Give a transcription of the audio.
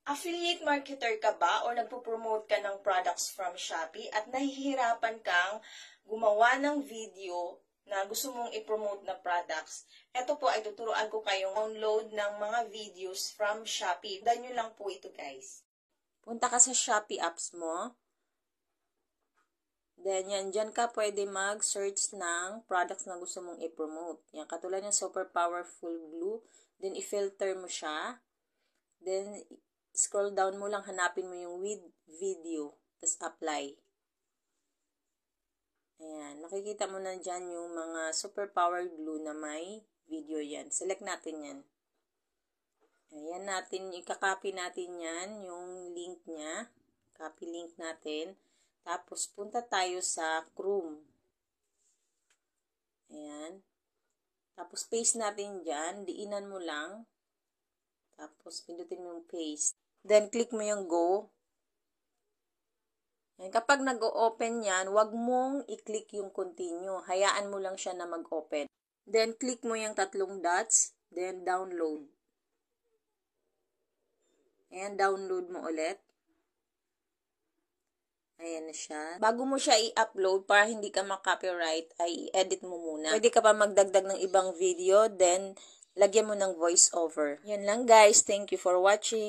Affiliate marketer ka ba o nagpo-promote ka ng products from Shopee at nahihirapan kang gumawa ng video na gusto mong i-promote na products? Ito po ay tuturuan ko kayong download ng mga videos from Shopee. Sundan nyo lang po ito, guys. Punta ka sa Shopee apps mo. Then, dyan ka pwede mag-search ng products na gusto mong i-promote. Yan, katulad ng super powerful glue. Then, i-filter mo siya. Then, scroll down mo lang, hanapin mo yung with video. Tapos, apply. Ayan, makikita mo na dyan yung mga super power glue na may video yan. Select natin yan. Ayan natin, ikakopy natin yan, yung link niya. Copy link natin. Tapos, punta tayo sa Chrome. Ayan. Tapos, paste natin dyan. Diinan mo lang. Tapos, pindutin mo yung paste. Then, click mo yung go. Ayan. Kapag nag-open yan, wag mong i-click yung continue. Hayaan mo lang siya na mag-open. Then, click mo yung tatlong dots. Then, download. Ayan, download mo ulit. Ayan na siya. Bago mo siya i-upload, para hindi ka ma-copyright, ay i-edit mo muna. Pwede ka pa magdagdag ng ibang video, then lagyan mo ng voice over. Yan lang guys. Thank you for watching.